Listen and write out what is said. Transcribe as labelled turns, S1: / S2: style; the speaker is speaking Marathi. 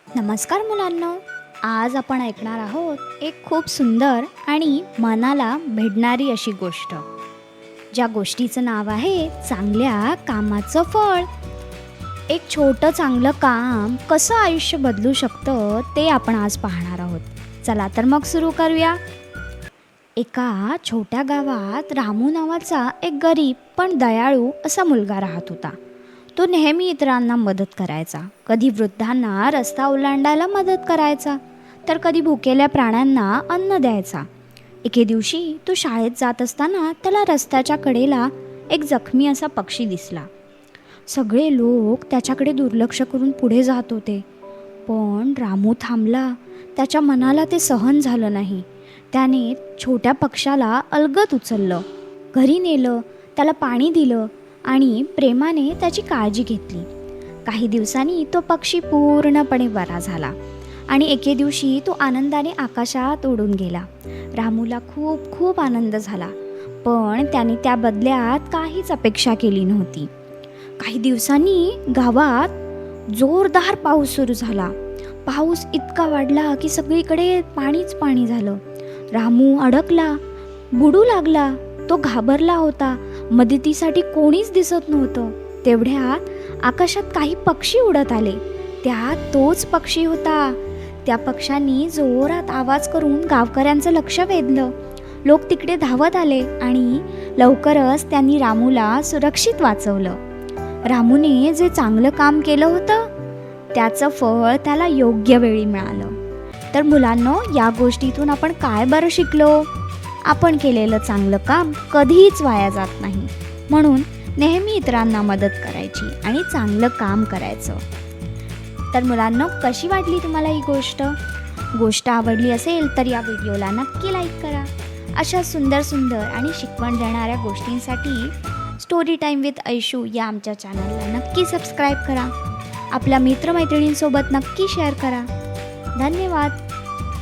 S1: नमस्कार मुलांनो, आज आपण ऐकणार आहोत एक खूप सुंदर आणि मनाला भेटणारी अशी गोष्ट, ज्या गोष्टीचं नाव आहे चांगल्या कामाचं फळ. एक छोटं चांगलं काम कसं आयुष्य बदलू शकतं ते आपण आज पाहणार आहोत. चला तर मग सुरू करूया. एका छोट्या गावात रामू नावाचा एक गरीब पण दयाळू असा मुलगा राहत होता. तो नेहमी इतरांना मदत करायचा. कधी वृद्धांना रस्ता ओलांडायला मदत करायचा, तर कधी भुकेल्या प्राण्यांना अन्न द्यायचा. एके दिवशी तो शाळेत जात असताना त्याला रस्त्याच्या कडेला एक जखमी असा पक्षी दिसला. सगळे लोक त्याच्याकडे दुर्लक्ष करून पुढे जात होते, पण रामू थांबला. त्याच्या मनाला ते सहन झालं नाही. त्याने छोट्या पक्षाला अलगद उचललं, घरी नेलं, त्याला पाणी दिलं आणि प्रेमाने त्याची काळजी घेतली. काही दिवसांनी तो पक्षी पूर्णपणे बरा झाला आणि एके दिवशी तो आनंदाने आकाशात उडून गेला. रामूला खूप खूप आनंद झाला, पण त्याने त्या बदल्यात काहीच अपेक्षा केली नव्हती. काही दिवसांनी गावात जोरदार पाऊस सुरू झाला. पाऊस इतका वाढला की सगळीकडे पाणीच पाणी झालं. रामू अडकला, बुडू लागला. तो घाबरला होता. मदतीसाठी कोणीच दिसत नव्हतं. तेवढ्यात आकाशात काही पक्षी उडत आले. त्यात तोच पक्षी होता. त्या पक्ष्यांनी जोरात आवाज करून गावकऱ्यांचं लक्ष वेधलं. लोक तिकडे धावत आले आणि लवकरच त्यांनी रामूला सुरक्षित वाचवलं. रामूने जे चांगलं काम केलं होतं त्याचं फळ त्याला योग्य वेळी मिळालं. तर मुलांनो, या गोष्टीतून आपण काय बरं शिकलो? आपण केलेलं चांगलं काम कधीच वाया जात नाही. म्हणून नेहमी इतरांना मदत करायची आणि चांगलं काम करायचं. तर मुलांनो, कशी वाटली तुम्हाला ही गोष्ट आवडली असेल तर या व्हिडिओला नक्की लाईक करा. अशा सुंदर सुंदर आणि शिकवण देणाऱ्या गोष्टींसाठी स्टोरी टाईम विथ ऐशू या आमच्या चॅनलला नक्की सबस्क्राईब करा. आपल्या मित्रमैत्रिणींसोबत नक्की शेअर करा. धन्यवाद.